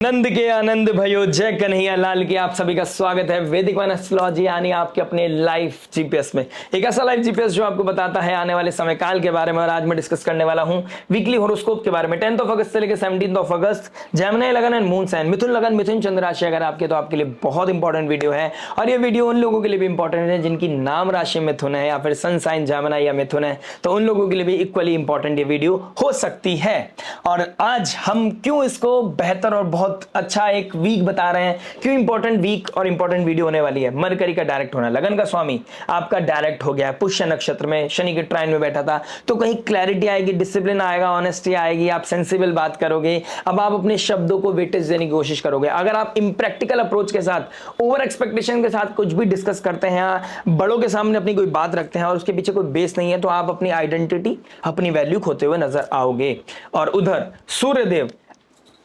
नंद के आनंद भयो जय कन्हैया लाल की आप सभी का स्वागत है वैदिक वन एस्ट्रोलॉजी यानी आपके अपने लाइफ जीपीएस में। एक ऐसा लाइफ जीपीएस जो आपको बताता है आने वाले समय काल के बारे में। और आज मैं डिस्कस करने वाला हूं वीकली होरोस्कोप के बारे में। 10 अगस्त से लेकर 17 अगस्त जेमिनी लगन एंड मून साइन मिथुन लगन मिथुन चंद्र राशि अगर आपके तो आपके लिए बहुत इंपॉर्टेंट वीडियो है। और ये वीडियो उन लोगों के लिए भी इंपॉर्टेंट है जिनकी नाम राशि मिथुन है या फिर सन साइन जेमिनी या मिथुन है, तो उन लोगों के लिए भी इक्वली इंपॉर्टेंट ये वीडियो हो सकती है। और आज हम क्यों इसको बेहतर और बहुत अच्छा एक वीक बता रहे हैं, क्यों इंपॉर्टेंट वीक और इंपॉर्टेंट वीडियो होने वाली है। मरकरी का डायरेक्ट होना, लगन का स्वामी आपका डायरेक्ट हो गया है, पुष्य नक्षत्र में शनि के ट्राइन में बैठा था, तो कहीं क्लैरिटी आएगी, डिसिप्लिन आएगा, ऑनेस्टी आएगी, आप सेंसिबल बात करोगे। अब आप अपने शब्दों को वेटेज देने की कोशिश करोगे। अगर आप इम्प्रैक्टिकल अप्रोच के साथ, ओवर एक्सपेक्टेशन के साथ कुछ भी डिस्कस करते हैं, बड़ों के सामने अपनी कोई बात रखते हैं और उसके पीछे कोई बेस नहीं है, तो आप अपनी आइडेंटिटी, अपनी वैल्यू खोते हुए नजर आओगे। और उधर सूर्यदेव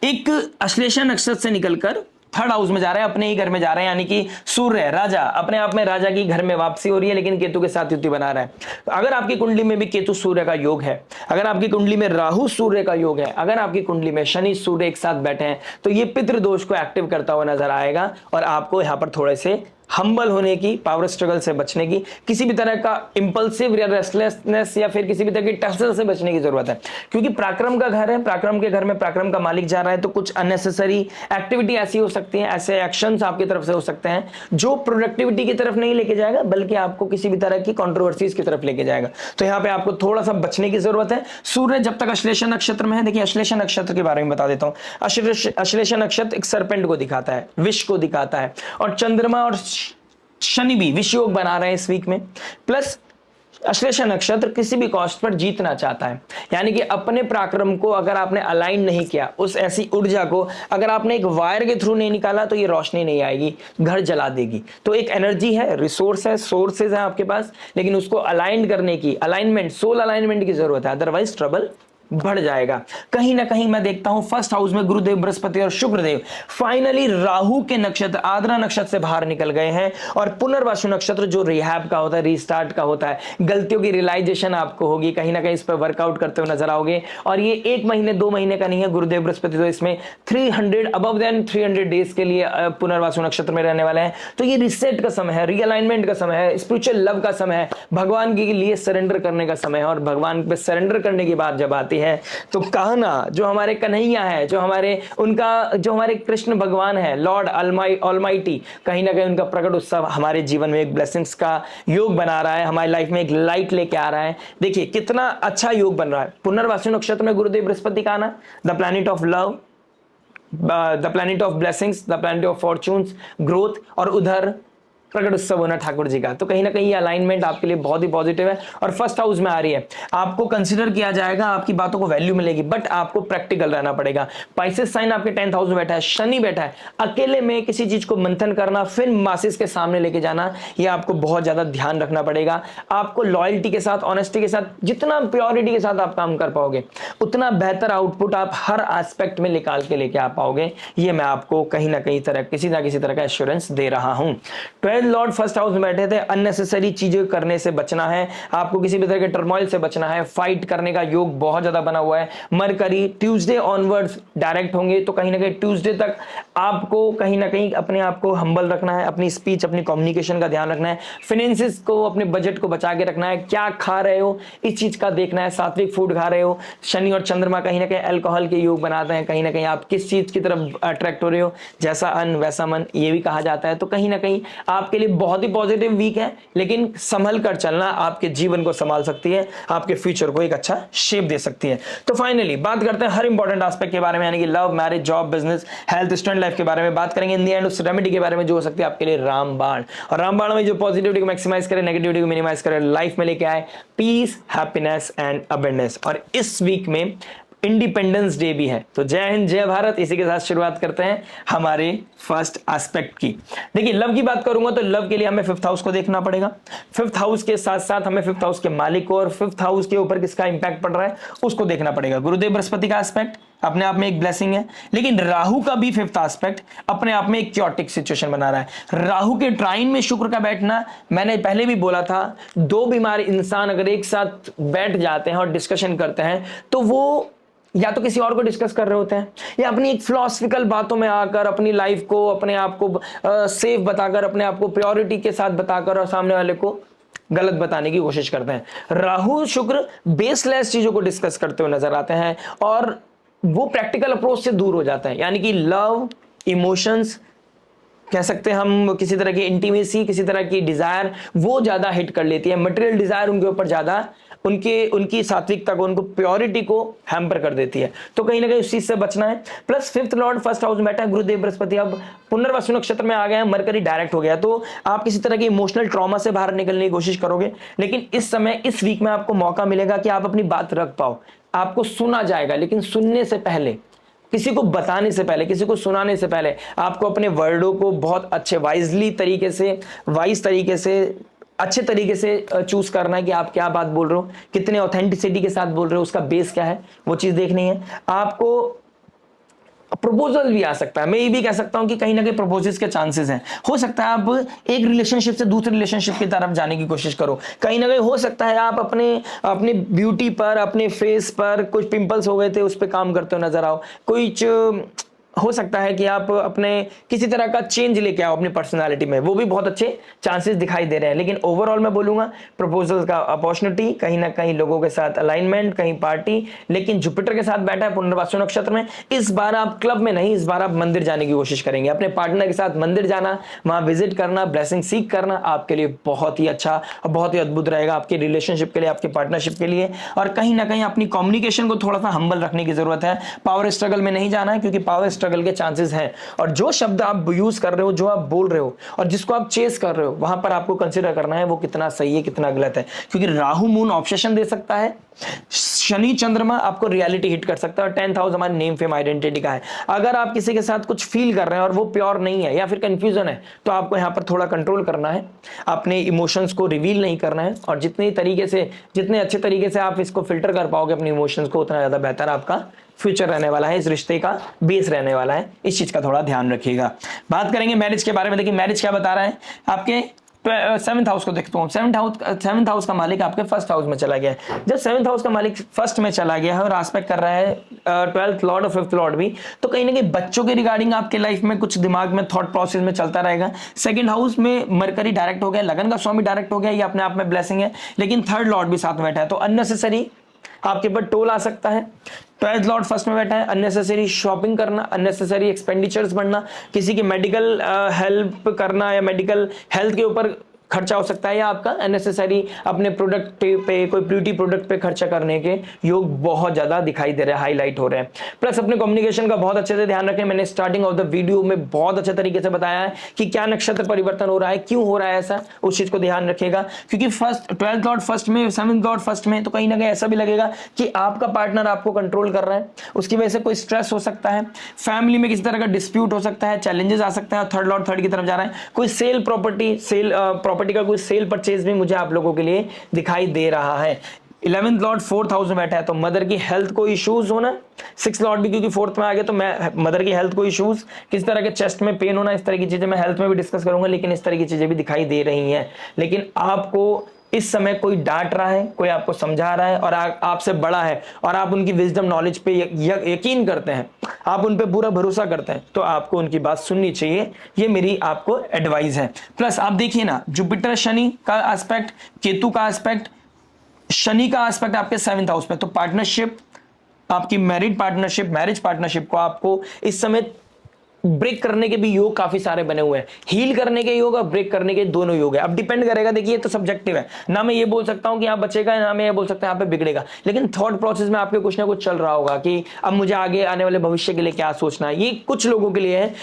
एक अश्लेषा नक्षत्र से निकलकर थर्ड हाउस में जा रहे हैं, अपने ही घर में जा रहे हैं, यानी कि सूर्य राजा अपने आप में राजा की घर में वापसी हो रही है, लेकिन केतु के साथ युति बना रहा है। अगर आपकी कुंडली में भी केतु सूर्य का योग है, अगर आपकी कुंडली में राहु सूर्य का योग है, अगर आपकी कुंडली में शनि सूर्य एक साथ बैठे हैं, तो ये पितृदोष को एक्टिव करता हुआ नजर आएगा। और आपको यहां पर थोड़े से हम्बल होने की, पावर स्ट्रगल से बचने की, किसी भी तरह का इंपल्सिव या रेस्टलेसनेस या फिर किसी भी तरह की टसल से बचने की जरूरत है। क्योंकि पराक्रम का घर है, पराक्रम के घर में पराक्रम का मालिक जा रहा है, तो कुछ अननेसेसरी एक्टिविटी ऐसी हो सकती है, ऐसे एक्शंस आपकी तरफ से हो सकते हैं जो प्रोडक्टिविटी की तरफ नहीं लेके जाएगा, बल्कि आपको किसी भी तरह की कंट्रोवर्सीज की तरफ लेके जाएगा। तो यहाँ पे आपको थोड़ा सा बचने की जरूरत है। सूर्य जब तक अश्लेषा नक्षत्र में है, देखिए अश्लेषा नक्षत्र के बारे में बता देता हूं। अश्लेषा नक्षत्र एक सरपेंट को दिखाता है, विष को दिखाता है, और चंद्रमा और शनि भी विष योग बना रहे हैं इस वीक में। प्लस अश्लेषा नक्षत्र किसी भी कॉस्ट पर जीतना चाहता है, यानी कि अपने पराक्रम को अगर आपने अलाइन नहीं किया, उस ऐसी ऊर्जा को अगर आपने एक वायर के थ्रू नहीं निकाला, तो ये रोशनी नहीं आएगी, घर जला देगी। तो एक एनर्जी है, रिसोर्स है, सोर्सेज है आपके पास, लेकिन उसको अलाइन करने की, अलाइनमेंट, सोल अलाइनमेंट की जरूरत है, अदरवाइज ट्रबल बढ़ जाएगा। कहीं ना कहीं मैं देखता हूं फर्स्ट हाउस में गुरुदेव, बृहस्पति और शुक्रदेव फाइनली राहु के नक्षत्र आद्रा नक्षत्र से बाहर निकल गए हैं। और पुनर्वसु नक्षत्र जो रिहैब का होता है, रीस्टार्ट का होता है, गलतियों की रियलाइजेशन आपको होगी, कहीं ना कहीं इस पर वर्कआउट करते हुए नजर आओगे। और ये 1 महीने 2 महीने का नहीं है, गुरुदेव बृहस्पति तो इसमें 300 अबव देन 300 डेज के लिए पुनर्वसु नक्षत्र में रहने वाले हैं। तो ये रिसेट का समय है, रियलाइनमेंट का समय है, स्पिरिचुअल लव का समय है, भगवान के लिए सरेंडर करने का समय है। और भगवान पे सरेंडर करने की बात जब आती है, तो कहना जो हमारे कन्हैया है, जो हमारे कृष्ण भगवान है, लॉर्ड ऑलमाइटी, कहीं ना कहीं उनका प्रकट उत्सव हमारे जीवन में एक ब्लेसिंग्स का योग बना रहा है, हमारी लाइफ में एक लाइट लेके आ रहा है। देखिए कितना अच्छा योग बन रहा है। पुनर्वसु नक्षत्र में गुरुदेव बृहस्पति का आना, the planet of love, the planet of blessings, the planet of fortunes, growth, और उधर प्रकट उत्सव होना ठाकुर जी का। तो कहीं ना कहीं ये अलाइनमेंट आपके लिए बहुत ही पॉजिटिव है और फर्स्ट हाउस में आ रही है। आपको कंसीडर किया जाएगा, आपकी बातों को वैल्यू मिलेगी, बट आपको प्रैक्टिकल रहना पड़ेगा। पाइसेस साइन आपके 10th हाउस में बैठा है, शनि बैठा है, अकेले में किसी चीज को मंथन करना, फिर मासिस के सामने लेके जाना, ये आपको बहुत ज्यादा ध्यान रखना पड़ेगा। आपको लॉयल्टी के साथ, ऑनेस्टी के साथ, जितना प्योरिटी के साथ आप काम कर पाओगे, उतना बेहतर आउटपुट आप हर एस्पेक्ट में निकाल के लेके आ पाओगे। ये मैं आपको कहीं ना कहीं किसी ना किसी तरह का एश्योरेंस दे रहा हूं। लॉर्ड फर्स्ट हाउस में बैठे थे, अननेसेसरी चीजें करने से बचना है, आपको किसी भी तरह के टर्मोइल से बचना है, फाइट करने का योग बहुत ज्यादा बना हुआ है। मरकरी ट्यूसडे ऑनवर्ड्स डायरेक्ट होंगे, तो कहीं ना कहीं ट्यूसडे तक आपको कहीं ना कहीं अपने आप को हम्बल रखना है, अपनी स्पीच, अपनी कम्युनिकेशन का ध्यान रखना है, फाइनेंसिस को, अपने बजट को बचा के रखना है, क्या खा रहे हो इस चीज का देखना है, सात्विक फूड खा रहे हो। शनि और चंद्रमा कहीं ना कहीं अल्कोहल के योग बनाते हैं, कहीं ना कहीं आप किस चीज की तरफ अट्रैक्ट हो रहे हो, जैसा अन्न वैसा मन, ये भी कहा जाता है। तो कहीं ना कहीं आपके लिए बहुत ही पॉजिटिव वीक है, लेकिन संभल कर चलना आपके जीवन को संभाल सकती है, आपके फ्यूचर को एक अच्छा शेप दे सकती है। तो फाइनली बात करते हैं हर इंपॉर्टेंट एस्पेक्ट के बारे में, यानी कि love, marriage, job, business, health, student life के बारे में बात करेंगे। इन द एंड उस रेमेडी के बारे में जो हो सकती है आपके लिए रामबाण। और रामबाण में जो पॉजिटिविटी को मैक्सिमाइज करे, नेगेटिविटी को मिनिमाइज करे, लाइफ में लेके आए पीस, हैप्पीनेस एंड अबेंडेंस। और इस वीक में इंडिपेंडेंस डे भी है, तो जय हिंद जय भारत। इसी के साथ शुरुआत करते हैं हमारे फर्स्ट एस्पेक्ट की। देखिए लव की बात करूंगा तो लव के लिए हमें 5th हाउस को देखना पड़ेगा। 5th हाउस के साथ साथ हमें 5th हाउस के मालिक को और 5th हाउस के ऊपर किसका इंपैक्ट पड़ रहा है उसको देखना पड़ेगा। गुरुदेव बृहस्पति का एस्पेक्ट अपने आप में एक ब्लेसिंग है, लेकिन राहु का भी 5th एस्पेक्ट अपने आप में एक क्योटिक सिचुएशन बना रहा है। राहु के ट्राइन में शुक्र का बैठना, मैंने पहले भी बोला था, 2 बीमार इंसान अगर एक साथ बैठ जाते हैं और डिस्कशन करते हैं, तो वो या तो किसी और को डिस्कस कर रहे होते हैं, या अपनी एक फिलोसफिकल बातों में आकर अपनी लाइफ को, अपने आप को सेफ बताकर, अपने आप को प्योरिटी के साथ बताकर और सामने वाले को गलत बताने की कोशिश करते हैं। राहु शुक्र बेसलेस चीजों को डिस्कस करते हुए नजर आते हैं और वो प्रैक्टिकल अप्रोच से दूर हो जाते हैं, यानी कि लव, इमोशंस कह सकते हैं हम, किसी तरह की इंटीमेसी, किसी तरह की डिजायर वो ज्यादा हिट कर लेती है। मटेरियल डिजायर उनके ऊपर ज्यादा, उनकी सात्विकता को, उनको प्योरिटी को हैम्पर कर देती है। तो कहीं ना कहीं उस चीज से बचना है। Plus fifth Lord first house में बैठा है गुरुदेव बृहस्पति, अब पुनर्वसु नक्षत्र में आ गए हैं, मरकरी डायरेक्ट हो गया, तो आप किसी तरह की इमोशनल ट्रॉमा से बाहर निकलने की कोशिश करोगे। लेकिन इस समय, इस वीक में आपको मौका मिलेगा कि आप अपनी बात रख पाओ। आपको सुना जाएगा, लेकिन सुनने से पहले, किसी को बताने से पहले, किसी को सुनाने से पहले आपको अपने वर्डों को बहुत अच्छे वाइज तरीके से अच्छे तरीके से चूज करना है कि आप क्या बात बोल रहे हो, कितने ऑथेंटिसिटी के साथ बोल रहे हो, उसका बेस क्या है, वो चीज देखनी है। आपको प्रपोजल भी आ सकता है, मैं ये भी कह सकता हूं कि कहीं ना कहीं प्रपोजल्स के चांसेस हैं। हो सकता है आप एक रिलेशनशिप से दूसरे रिलेशनशिप की तरफ जाने की कोशिश करो। कहीं ना कहीं हो सकता है आप अपने ब्यूटी पर, अपने फेस पर कुछ पिंपल्स हो गए थे, उस पर काम करते हो नजर आओ। हो सकता है कि आप अपने किसी तरह का चेंज लेके आओ अपनी पर्सनालिटी में, वो भी बहुत अच्छे चांसेस दिखाई दे रहे हैं। लेकिन ओवरऑल मैं बोलूंगा प्रपोजल का अपॉर्चुनिटी, कहीं ना कहीं लोगों के साथ अलाइनमेंट, कहीं पार्टी। लेकिन जुपिटर के साथ बैठा है पुनर्वसु नक्षत्र में, इस बार आप क्लब में नहीं, इस बार आप मंदिर जाने की कोशिश करेंगे। अपने पार्टनर के साथ मंदिर जाना, वहां विजिट करना, ब्लेसिंग सीख करना आपके लिए बहुत ही अच्छा और बहुत ही अद्भुत रहेगा, आपके रिलेशनशिप के लिए, आपके पार्टनरशिप के लिए। और कहीं ना कहीं अपनी कम्युनिकेशन को थोड़ा सा हम्बल रखने की जरूरत है। पावर स्ट्रगल में नहीं जाना है, क्योंकि पावर स्ट्रगल के चांसेस हैं। और जो शब्द आप यूज कर रहे हो, जो आप बोल रहे हो और जिसको आप चेस कर रहे हो, वहां पर आपको कंसीडर करना है वो कितना सही है, कितना गलत है। क्योंकि राहु मून ऑब्सेशन दे सकता है, शनि चंद्रमा आपको रियलिटी हिट कर सकता है। और 10th हाउस हमारे नेम फेम आइडेंटिटी का है। अगर आप किसी के साथ कुछ फील कर रहे हैं और वो प्योर नहीं है या फिर कंफ्यूजन है, तो आपको यहां पर थोड़ा कंट्रोल करना है, अपने इमोशंस को रिवील नहीं करना है। और जितने अच्छे तरीके से आप इसको फिल्टर कर पाओगे अपने इमोशंस को, उतना ज्यादा बेहतर आपका फ्यूचर रहने वाला है, इस रिश्ते का बेस रहने वाला है। इस चीज का थोड़ा ध्यान रखिएगा। बात करेंगे मैरिज के बारे में। देखिए मैरिज क्या बता रहा है, आपके 7th हाउस को देखता हूं। 7th हाउस का मालिक आपके फर्स्ट हाउस में चला गया है। जब 7th हाउस का मालिक फर्स्ट में चला गया है और आस्पेक्ट कर रहा है 12th लॉर्ड और 5th लॉर्ड भी, तो कहीं ना कहीं बच्चों के रिगार्डिंग आपके लाइफ में कुछ दिमाग में थॉट प्रोसेस में चलता रहेगा। 2nd हाउस में मरकरी डायरेक्ट हो गया, लगन का स्वामी डायरेक्ट हो गया, ये अपने आप में ब्लेसिंग है। लेकिन 3rd लॉर्ड भी साथ में बैठा है, तो अननेसेसरी आपके ऊपर टोल आ सकता है। 12th लॉर्ड फर्स्ट में बैठा है, अननेसेसरी शॉपिंग करना, अननेसेसरी एक्सपेंडिचर्स बढ़ना, किसी की मेडिकल हेल्प करना या मेडिकल हेल्थ के ऊपर खर्चा हो सकता है, या आपका अननेसेसरी अपने प्रोडक्ट पे, कोई ब्यूटी प्रोडक्ट पे खर्चा करने के योग बहुत ज्यादा दिखाई दे रहे हैं, हाईलाइट हो रहे हैं। प्लस अपने कम्युनिकेशन का बहुत अच्छे से ध्यान रखें। मैंने स्टार्टिंग ऑफ द वीडियो में बहुत अच्छे तरीके से बताया है कि क्या नक्षत्र परिवर्तन हो रहा है, क्यों हो रहा है ऐसा, उस चीज को ध्यान रखिएगा। क्योंकि 12th लॉर्ड फर्स्ट में, 7th लॉर्ड फर्स्ट में, तो कहीं ना कहीं ऐसा भी लगेगा कि आपका पार्टनर आपको कंट्रोल कर रहा है, उसकी वजह से कोई स्ट्रेस हो सकता है, फैमिली में किसी तरह का डिस्प्यूट हो सकता है, चैलेंजेस आ सकते हैं। 3rd लॉर्ड 3rd की तरफ जा रहा है, कोई प्रॉपर्टी का कोई सेल परचेज भी मुझे आप लोगों के लिए दिखाई दे रहा है। 11th लॉर्ड 4th हाउस में बैठा है, तो मदर की हेल्थ को इश्यूज होना। 6th लॉर्ड भी क्योंकि 4th में आ गया, तो मैं मदर की हेल्थ को इश्यूज, किस तरह के चेस्ट में पेन होना, इस तरह की चीजें मैं हेल्थ में भी डिस्कस करूंगा। लेकिन इस तरह की चीजें भी दिखाई दे रही हैं। लेकिन आपको इस समय कोई डांट रहा है, कोई आपको समझा रहा है और आपसे बड़ा है और आप उनकी विजडम नॉलेज पे यकीन करते हैं, आप उन पे पूरा भरोसा करते हैं, तो आपको उनकी बात सुननी चाहिए। ये मेरी आपको एडवाइस है। प्लस आप देखिए ना, जुपिटर शनि का एस्पेक्ट, केतु का एस्पेक्ट, शनि का एस्पेक्ट आपके 7th हाउस में, तो पार्टनरशिप, आपकी मैरिज पार्टनरशिप को आपको इस समय ब्रेक करने के भी योग काफी सारे बने हुए हैं। हील करने के योग और ब्रेक करने के दोनों योग है। अब डिपेंड करेगा, देखिए तो सब्जेक्टिव है ना, मैं ये बोल सकता हूं कि यहाँ बचेगा, ना मैं ये बोल सकता हूं यहाँ पे बिगड़ेगा। लेकिन थॉट प्रोसेस में आपके कुछ ना कुछ चल रहा होगा कि अब मुझे आगे आने वाले भविष्य के लिए क्या सोचना है। ये कुछ लोगों के लिए है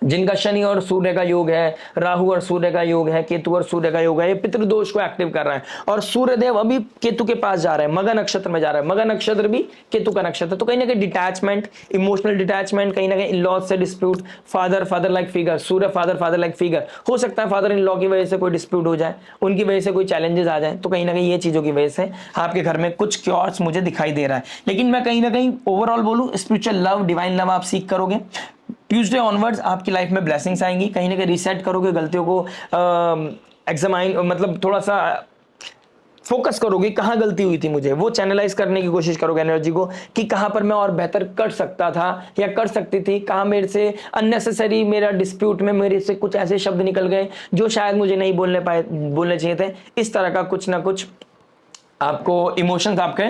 जिनका शनि और सूर्य का योग है, राहु और सूर्य का योग है, केतु और सूर्य का योग है, ये पितृदोष को एक्टिव कर रहा है। और सूर्य देव अभी केतु के पास जा रहा है, मगर नक्षत्र में जा रहा है, मगर नक्षत्र भी केतु का नक्षत्र। तो कहीं ना कहीं डिटैचमेंट, इमोशनल डिटैचमेंट, कहीं ना कहीं इन लॉज से डिस्प्यूट, फादर लाइक फिगर, सूर्य फादर लाइक फिगर, हो सकता है फादर इन लॉ की वजह से कोई डिस्प्यूट हो जाए, उनकी वजह से कोई चैलेंजेस आ जाए। तो कहीं ना कहीं ये चीजों की वजह से आपके घर में कुछ क्योर्स मुझे दिखाई दे रहा है। लेकिन मैं कहीं ना कहीं ओवरऑल बोलूं, स्पिरिचुअल लव, डिवाइन लव आप सीख करोगे। ट्यूसडे ऑनवर्ड्स आपकी लाइफ में ब्लेसिंग्स आएंगी, कहीं ना कहीं रीसेट करोगे, गलतियों को एग्जामाइन, मतलब थोड़ा सा फोकस करोगे कहां गलती हुई थी मुझे, वो चैनलाइज करने की कोशिश करोगे एनर्जी को कि कहां पर मैं और बेहतर कर सकता था या कर सकती थी, कहां मेरे से अननेसेसरी मेरा डिस्प्यूट में मेरे से कुछ ऐसे शब्द निकल गए जो शायद मुझे नहीं बोलने चाहिए थे। इस तरह का कुछ ना कुछ आपको इमोशंस आपके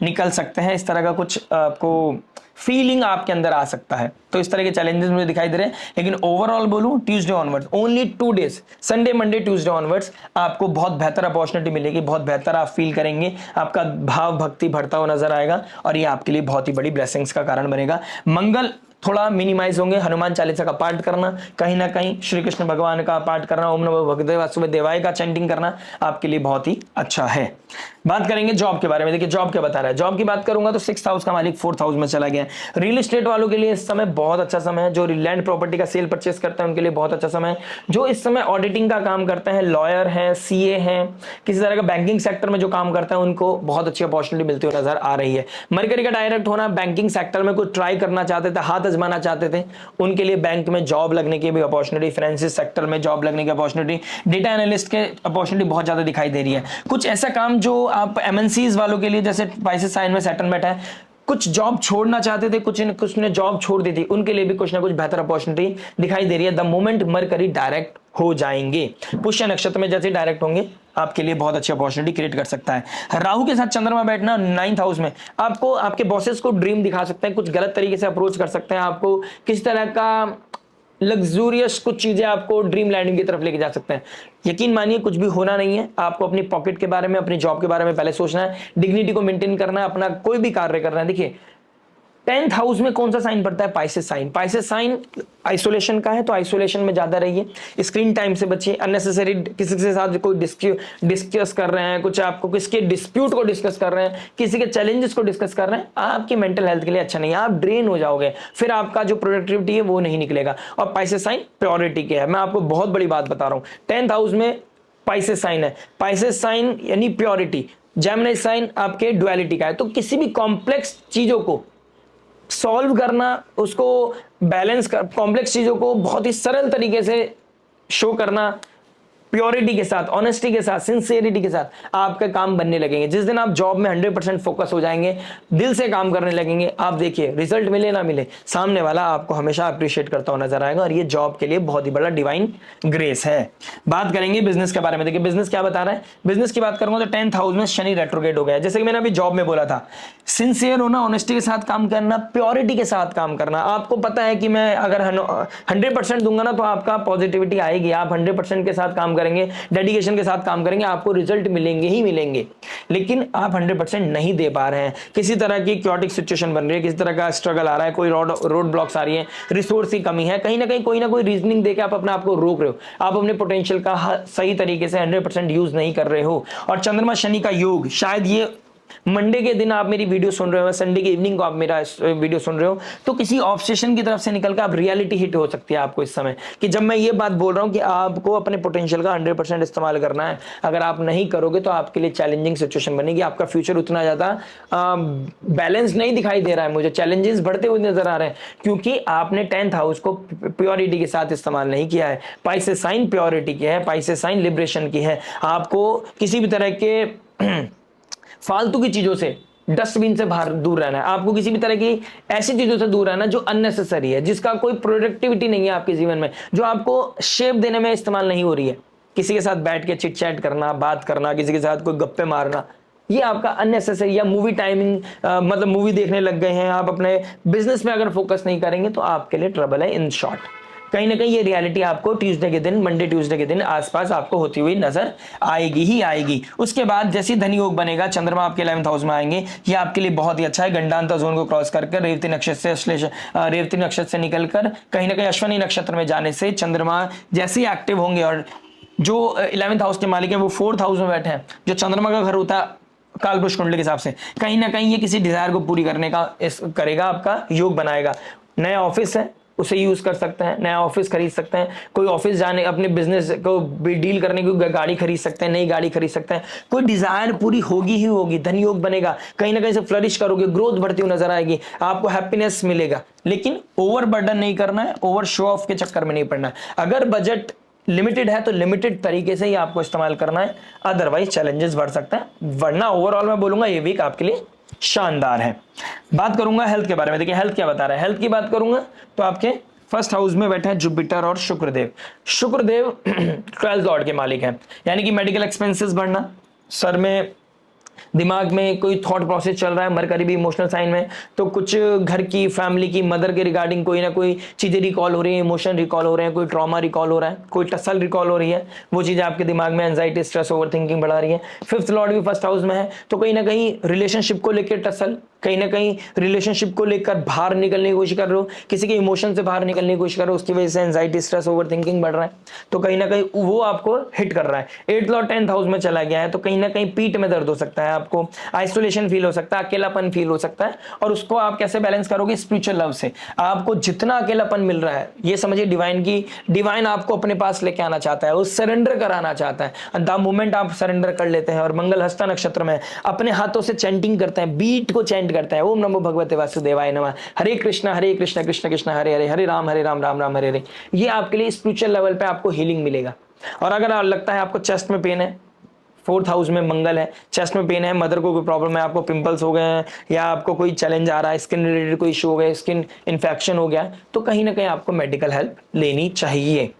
निकल सकते हैं, इस तरह का कुछ आपको फीलिंग आपके अंदर आ सकता है। तो इस तरह के चैलेंजेस मुझे दिखाई दे रहे हैं। लेकिन ओवरऑल बोलूं, Tuesday onwards, only 2 days, Sunday Monday Tuesday onwards आपको बहुत बेहतर अपॉर्चुनिटी मिलेगी, बहुत बेहतर आप फील करेंगे, आपका भाव भक्ति बढ़ता हुआ नजर आएगा और ये आपके लिए बहुत ही बड़ी ब्लेसिंग्स का कारण बनेगा। मंगल थोड़ा मिनिमाइज होंगे, हनुमान चालीसा का पाठ करना, कहीं ना कहीं श्री कृष्ण भगवान का पाठ करना, ओम नमो भगवते वासुदेवाय का चैंटिंग करना आपके लिए बहुत ही अच्छा है। बात करेंगे जॉब के बारे में। देखिए जॉब क्या बता रहा है, जॉब की बात करूंगा तो 6th हाउस का मालिक 4th हाउस में चला गया है। रियल एस्टेट वालों के लिए इस समय बहुत अच्छा समय है, जो लैंड प्रॉपर्टी का सेल परचेस करते हैं उनके लिए बहुत अच्छा समय है, जो इस समय ऑडिटिंग का काम करते हैं, लॉयर हैं, सीए हैं, किसी तरह का बैंकिंग सेक्टर में जो काम करते हैं उनको बहुत अच्छी अपॉर्चुनिटी मिलती हुई नजर आ रही है। मरकरी का डायरेक्ट होना, बैंकिंग सेक्टर में कुछ ट्राई करना चाहते थे, हाथ आजमाना चाहते थे, उनके लिए बैंक में जॉब लगने की भी अपॉर्चुनिटी, फाइनेंशियल सेक्टर में जॉब लगने की अपॉर्चुनिटी, डेटा एनालिस्ट के अपॉर्चुनिटी बहुत ज्यादा दिखाई दे रही है। कुछ ऐसा काम जो आप एमएनसीज वालों के लिए, जैसे स्पाइसेस साइन में सेटलमेंट है, कुछ जॉब छोड़ना चाहते थे, कुछ ने जॉब छोड़ दी थी, उनके लिए भी कुछ ना कुछ बेहतर अपॉर्चुनिटी दिखाई दे रही है द मोमेंट मरकरी डायरेक्ट हो जाएंगे। पुष्य नक्षत्र में जैसे डायरेक्ट होंगे आपके लिए बहुत अच्छी अपॉर्चुनिटी क्रिएट कर सकता है। राहु के साथ चंद्रमा बैठना 9th हाउस में आपको आपके बॉसेस को ड्रीम दिखा सकते हैं, कुछ गलत तरीके से अप्रोच कर सकते हैं, आपको किस तरह का लग्जूरियस कुछ चीजें आपको ड्रीम लैंडिंग की तरफ लेके जा सकते हैं। यकीन मानिए कुछ भी होना नहीं है, आपको अपनी पॉकेट के बारे में, अपनी जॉब के बारे में पहले सोचना है, डिग्निटी को मेंटेन करना है, अपना कोई भी कार्य करना है। देखिए 10th हाउस में कौन सा साइन पड़ता है, Pisces sign. Pisces sign isolation का है, तो आइसोलेशन में ज्यादा रहिए, स्क्रीन टाइम से बचिए, अननेसेसरी किसी के साथ कोई डिस्कस कर रहे हैं, कुछ आपको किसके डिस्प्यूट को डिस्कस कर रहे हैं, किसी के चैलेंजेस को डिस्कस कर रहे हैं, आपकी मेंटल हेल्थ के लिए अच्छा नहीं है, आप ड्रेन हो जाओगे, फिर आपका जो प्रोडक्टिविटी है वो नहीं निकलेगा। और पाइसेस साइन प्योरिटी के है, मैं आपको बहुत बड़ी बात बता रहा हूं, 10th हाउस में पाइसेस साइन है, पाइसेस साइन यानी प्योरिटी, जेमिनी साइन आपके डुअलिटी का है, तो किसी भी कॉम्प्लेक्स चीजों को सॉल्व करना, उसको बैलेंस कर, कॉम्प्लेक्स चीजों को बहुत ही सरल तरीके से शो करना, प्योरिटी के साथ, ऑनेस्टी के साथ, सिंसियरिटी के साथ आपके काम बनने लगेंगे। जिस दिन आप जॉब में 100% फोकस हो जाएंगे, दिल से काम करने लगेंगे, आप देखिए रिजल्ट मिले ना मिले, सामने वाला आपको हमेशा अप्रिशिएट करता हुआ नजर आएगा, और ये जॉब के लिए बहुत ही बड़ा डिवाइन ग्रेस है। बात करेंगे बिजनेस के बारे में। देखिए बिजनेस क्या बता रहा है, बिजनेस की बात करूंगा तो 10th हाउस में शनि रेट्रोग्रेड हो गया है। जैसे कि मैंने अभी जॉब में बोला था, सिंसियर होना, ऑनेस्टी के साथ काम करना, प्योरिटी के साथ काम करना। आपको पता है कि मैं अगर 100% दूंगा ना तो आपका पॉजिटिविटी आएगी, आप 100% के साथ काम करेंगे, डेडिकेशन के साथ काम करेंगे, आपको रिजल्ट मिलेंगे ही मिलेंगे। लेकिन आप 100% नहीं दे पा रहे हैं, किसी तरह की क्योटिक सिचुएशन बन रही है, किसी तरह का स्ट्रगल आ रहा है, कोई रोड ब्लॉक्स आ रही है, रिसोर्स की कमी है, कहीं ना कोई रीजनिंग देकर आप अपने आप को रोक रहे हो, आप अपने पोटेंशियल का सही तरीके से 100% यूज नहीं कर रहे हो। और चंद्रमा शनि का योग, शायद ये मंडे के दिन आप मेरी वीडियो सुन रहे हो, संडे के इवनिंग को आप मेरा वीडियो सुन रहे हो, तो किसी ऑब्सेशन की तरफ से निकलकर आप रियलिटी हिट हो सकती है आपको इस समय, कि जब मैं ये बात बोल रहा हूं कि आपको अपने पोटेंशियल का 100% इस्तेमाल करना है, अगर आप नहीं करोगे तो आपके लिए चैलेंजिंग सिचुएशन बनेगी, आपका फ्यूचर उतना ज्यादा बैलेंस नहीं दिखाई दे रहा है, मुझे चैलेंजेस बढ़ते हुए नजर आ रहे हैं, क्योंकि आपने 10th हाउस को प्योरिटी के साथ इस्तेमाल नहीं किया है। पाइसेस साइन प्योरिटी की है, पाइसेस साइन लिबरेशन की है, आपको किसी भी तरह के फालतू की चीजों से, डस्टबिन से बाहर दूर रहना है, आपको किसी भी तरह की ऐसी चीजों से दूर रहना जो अननेसेसरी है, जिसका कोई प्रोडक्टिविटी नहीं है आपके जीवन में, जो आपको शेप देने में इस्तेमाल नहीं हो रही है। किसी के साथ बैठ के चिट चैट करना, बात करना, किसी के साथ कोई गप्पे मारना, ये आपका अननेसेसरी, या मूवी टाइमिंग मतलब मूवी देखने लग गए हैं, आप अपने बिजनेस में अगर फोकस नहीं करेंगे तो आपके लिए ट्रबल है। इन शॉर्ट कहीं ना कहीं ये रियलिटी आपको ट्यूसडे के दिन, मंडे ट्यूसडे के दिन आसपास आपको होती हुई नजर आएगी ही आएगी। उसके बाद जैसे धन योग बनेगा, चंद्रमा आपके 11th हाउस में आएंगे, ये आपके लिए बहुत ही अच्छा है। गंडांता जोन को क्रॉस करकर रेवती नक्षत्र से निकलकर कहीं ना कहीं अश्विनी नक्षत्र में जाने से चंद्रमा जैसे ही एक्टिव होंगे, और जो 11th हाउस के मालिक है वो 4th हाउस में बैठे हैं, जो चंद्रमा का घर होता है कालपुरुष कुंडली के हिसाब से, कहीं ना कहीं ये किसी डिजायर को पूरी करने का करेगा, आपका योग बनाएगा। नया ऑफिस है उसे यूज कर सकते हैं, नया ऑफिस खरीद सकते हैं, कोई ऑफिस जाने, अपने बिजनेस को डील करने की गाड़ी खरीद सकते हैं, नई गाड़ी खरीद सकते हैं, कोई डिजायर पूरी होगी ही होगी। धन योग बनेगा, कहीं ना कहीं से फ्लरिश करोगे, ग्रोथ बढ़ती हुई नजर आएगी, आपको हैप्पीनेस मिलेगा। लेकिन ओवर बर्डन नहीं करना है, ओवर शो ऑफ के चक्कर में नहीं पड़ना है। अगर बजट लिमिटेड है तो लिमिटेड तरीके से ही आपको इस्तेमाल करना है, अदरवाइज चैलेंजेस बढ़ सकते हैं। वरना ओवरऑल मैं बोलूंगा ये वीक आपके लिए शानदार है। बात करूंगा हेल्थ के बारे में। देखिए हेल्थ क्या बता रहा है, हेल्थ की बात करूंगा तो आपके फर्स्ट हाउस में बैठे हैं जुपिटर और शुक्रदेव। शुक्रदेव 12th लॉर्ड के मालिक हैं, यानी कि मेडिकल एक्सपेंसेस बढ़ना, सर में दिमाग में कोई थॉट प्रोसेस चल रहा है, मरकरी भी इमोशनल साइन में, तो कुछ घर की फैमिली की मदर के रिगार्डिंग कोई ना कोई चीजें रिकॉल हो रही है, इमोशन रिकॉल हो रहे हैं, कोई ट्रॉमा रिकॉल हो रहा है, कोई टसल रिकॉल हो रही है, वो चीजें आपके दिमाग में एंजाइटी, स्ट्रेस, ओवर थिंकिंग बढ़ा रही है। 5th लॉर्ड भी फर्स्ट हाउस में है, तो कहीं ना कहीं रिलेशनशिप को लेकर टसल, कहीं ना कहीं रिलेशनशिप को लेकर बाहर निकलने की कोशिश कर रहे हो, किसी के इमोशन से बाहर निकलने की कोशिश कर रहे हो, उसकी वजह से एंजाइटी, स्ट्रेस, ओवर थिंकिंग बढ़ रहा है, तो कहीं ना कहीं वो आपको हिट कर रहा है। 8th लॉर्ड 10th हाउस में चला गया है, तो कहीं ना कहीं पीठ में दर्द हो सकता है, आपको आइसोलेशन फील हो सकता है, अकेलापन फील हो सकता है, और उसको आप कैसे बैलेंस करोगे? स्पिरिचुअल लव से। आपको जितना अकेलापन मिल रहा है, ये समझिए डिवाइन आपको अपने पास लेके आना चाहता है, वो सरेंडर कराना चाहता है। द मोमेंट आप सरेंडर कर लेते हैं और मंगल हस्ता नक्षत्र में अपने हाथों से चैंटिंग करते हैं, बीट को चैंट करते हैं, ओम नमो भगवते वासुदेवाय नमः, हरे कृष्ण कृष्ण कृष्ण हरे हरे, हरे राम राम राम हरे हरे, ये आपके लिए स्पिरिचुअल लेवल पे आपको हीलिंग मिलेगा। और अगर लगता है आपको चेस्ट में पेन है, 4th हाउस में मंगल है, चेस्ट में पेन है, मदर को कोई प्रॉब्लम है, आपको पिंपल्स हो गए हैं, या आपको कोई चैलेंज आ रहा है, स्किन रिलेटेड कोई इशू हो गया, स्किन इन्फेक्शन हो गया, तो कहीं ना कहीं आपको मेडिकल हेल्प लेनी चाहिए।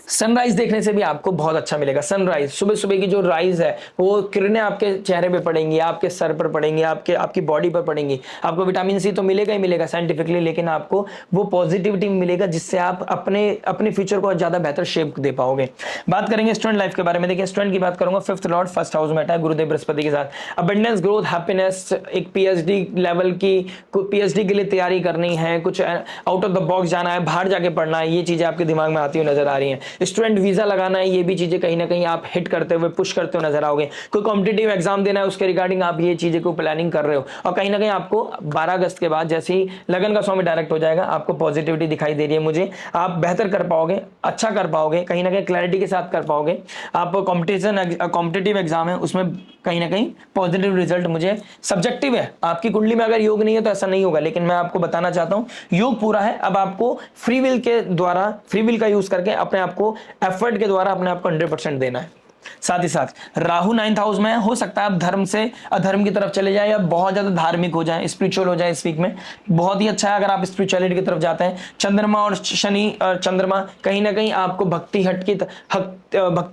सनराइज देखने से भी आपको बहुत अच्छा मिलेगा। सनराइज, सुबह सुबह की जो राइज है, वो किरणें आपके चेहरे पे पड़ेंगी, आपके सर पर पड़ेंगी, आपकी बॉडी पर पड़ेंगी। आपको विटामिन सी तो मिलेगा ही मिलेगा साइंटिफिकली, लेकिन आपको वो पॉजिटिविटी मिलेगा जिससे आप अपने फ्यूचर को ज्यादा बेहतर शेप दे पाओगे। बात करेंगे स्टूडेंट लाइफ के बारे में। देखिए स्टूडेंट की बात करूंगा, 5th लॉर्ड फर्स्ट हाउस में बैठा है गुरुदेव बृहस्पति के साथ। अबंडेंस, ग्रोथ, हैप्पीनेस, एक पीएचडी लेवल की, पीएचडी के लिए तैयारी करनी है, कुछ आउट ऑफ द बॉक्स जाना है, बाहर जाके पढ़ना है, ये चीजें आपके दिमाग में आती हुई नजर आ रही है। स्टूडेंट वीजा लगाना है, ये भी चीजें कहीं ना कहीं आप हिट करते हुए, पुश करते हुए नजर आओगे। कोई कॉम्पिटिटिव एग्जाम देना है, उसके रिगार्डिंग आप ये चीजें को प्लानिंग कर रहे हो, और कहीं ना कहीं आपको 12 अगस्त के बाद जैसे ही लगन का स्वामी डायरेक्ट हो जाएगा, आपको पॉजिटिविटी दिखाई दे रही है मुझे, आप बेहतर कर पाओगे, अच्छा कर पाओगे, कहीं ना कहीं क्लैरिटी के साथ कर पाओगे। आप कॉम्पिटिटिव एग्जाम है, उसमें कहीं ना कहीं पॉजिटिव रिजल्ट मुझे, सब्जेक्टिव है, आपकी कुंडली में अगर योग नहीं है तो ऐसा नहीं होगा, लेकिन मैं आपको बताना चाहता हूं योग पूरा है। अब आपको फ्री विल के द्वारा, फ्री विल का यूज करके अपने आप को, एफर्ट के द्वारा अपने आप को 100% देना है। साथ ही साथ राहु 9th हाउस में है, हो सकता है आप धर्म से अधर्म की तरफ चले जाए, या बहुत ज्यादा धार्मिक हो जाए, स्पिरिचुअल हो जाए इस वीक में। बहुत ही अच्छा है अगर आप स्पिरिचुअलिटी की तरफ जाते हैं। चंद्रमा और शनि और चंद्रमा कहीं ना कहीं आपको भक्ति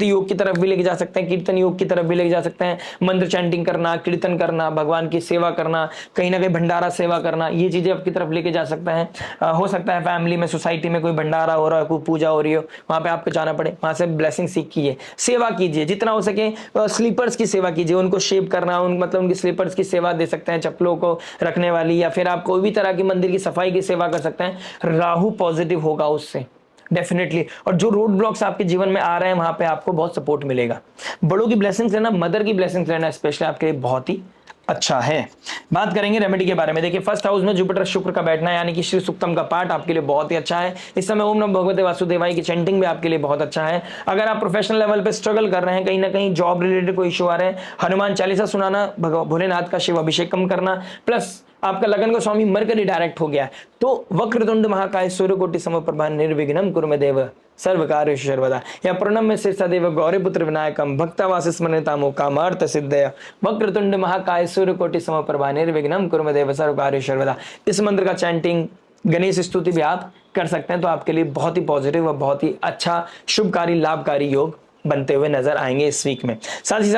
योग की तरफ भी लेके जा सकते हैं, कीर्तन योग की तरफ भी लेके जा सकते हैं। मंत्र चैंटिंग करना, कीर्तन करना, भगवान की सेवा करना, कहीं ना कहीं भंडारा सेवा करना, ये चीजें आपकी तरफ लेके जा सकते हैं। हो सकता है फैमिली में, सोसाइटी में कोई भंडारा हो रहा है, कोई पूजा हो रही हो, वहां पे आपको जाना पड़े, वहां से ब्लेसिंग सीख कीजिए, सेवा कीजिए, जितना हो सके स्लीपर्स की सेवा कीजिए, उनको शेप करना, मतलब उनकी स्लीपर्स की सेवा दे सकते हैं, चप्पलों को रखने वाली, या फिर आप कोई भी तरह की मंदिर की सफाई की सेवा कर सकते हैं। राहु पॉजिटिव होगा उससे डेफिनेटली। और जो रोड ब्लॉक्स आपके जीवन में आ रहे हैं, वहां पे आपको बहुत सपोर्ट मिलेगा। बड़ों की ब्लेसिंग्स लेना, मदर की ब्लेसिंग्स लेना स्पेशली आपके लिए बहुत ही अच्छा है। बात करेंगे रेमेडी के बारे में। देखिए फर्स्ट हाउस में जुपिटर शुक्र का बैठना, यानी कि श्री सुक्तम का पाठ आपके लिए बहुत ही अच्छा है। इस समय ओम नमो भगवते वासुदेवाय की चैंटिंग भी आपके लिए बहुत अच्छा है। अगर आप प्रोफेशनल लेवल पे स्ट्रगल कर रहे हैं, कहीं ना कहीं जॉब रिलेटेड कोई इशू आ रहे हैं, हनुमान चालीसा सुनाना, भोलेनाथ का शिव अभिषेकम करना, प्लस आपका लगन का स्वामी मरकरी डायरेक्ट हो गया, तो वक्रतुंड महाकाय सूर्यकोटि समप्रभा निर्विघ्नं कुरु मे देव सर्व कार्येषु सर्वदा, या प्रणम्य शीर्षदेव गौरीपुत्र विनायकम भक्तवास स्मरणितामो कामार्थ सिद्धया वक्रतुंड महाकाय सूर्यकोटि समप्रभा निर्विघ्नं कुरु मे देव सर्व कार्येषु सर्वदा। इस मंत्र का चैंटिंग, गणेश स्तुति भी आप कर सकते हैं, तो आपके लिए बहुत ही पॉजिटिव और बहुत ही अच्छा शुभकारी लाभकारी योग बनते हुए नजर आएंगे इस वीक में। साथ ही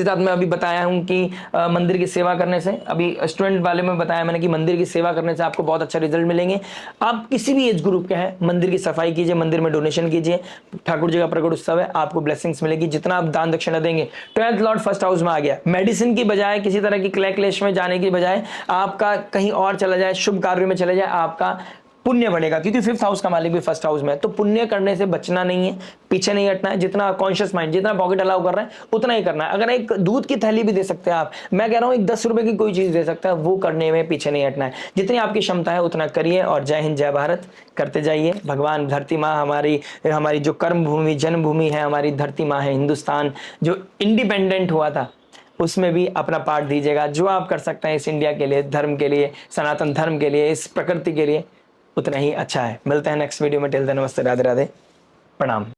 साथ मैं अभी बताया हूं कि मंदिर की सेवा करने से, अभी स्टूडेंट वाले में बताया मैंने कि मंदिर की सेवा करने से आपको बहुत अच्छा रिजल्ट मिलेंगे। आप किसी भी एज ग्रुप के हैं, मंदिर की सफाई कीजिए, मंदिर में डोनेशन कीजिए, ठाकुर जी का प्रकट उत्सव है, आपको ब्लेसिंग्स मिलेगी जितना आप दान दक्षिणा देंगे। 12th लॉर्ड फर्स्ट हाउस में आ गया, मेडिसिन की बजाय, किसी तरह की क्लैश में जाने की बजाय आपका कहीं और चला जाए, शुभ कार्य में चले जाए, आपका पुण्य बढ़ेगा, क्योंकि 5th हाउस का मालिक भी फर्स्ट हाउस में है। तो पुण्य करने से बचना नहीं है, पीछे नहीं हटना है, जितना कॉन्शियस माइंड, जितना पॉकेट अलाउ कर रहा है उतना ही करना है। अगर एक दूध की थैली भी दे सकते हैं आप, मैं कह रहा हूं एक 10 रुपए की कोई चीज दे सकता है, वो करने में पीछे नहीं हटना है। जितनी आपकी क्षमता है उतना करिए, और जय हिंद जय भारत करते जाइए। भगवान, धरती माँ हमारी जो कर्म भूमि, जन्मभूमि है, हमारी धरती माँ है, हिंदुस्तान जो इंडिपेंडेंट हुआ था, उसमें भी अपना पार्ट दीजिएगा। जो आप कर सकते हैं इस इंडिया के लिए, धर्म के लिए, सनातन धर्म के लिए, इस प्रकृति के लिए, उतना ही अच्छा है। मिलते हैं नेक्स्ट वीडियो में। टिल देन नमस्ते, राधे राधे, प्रणाम।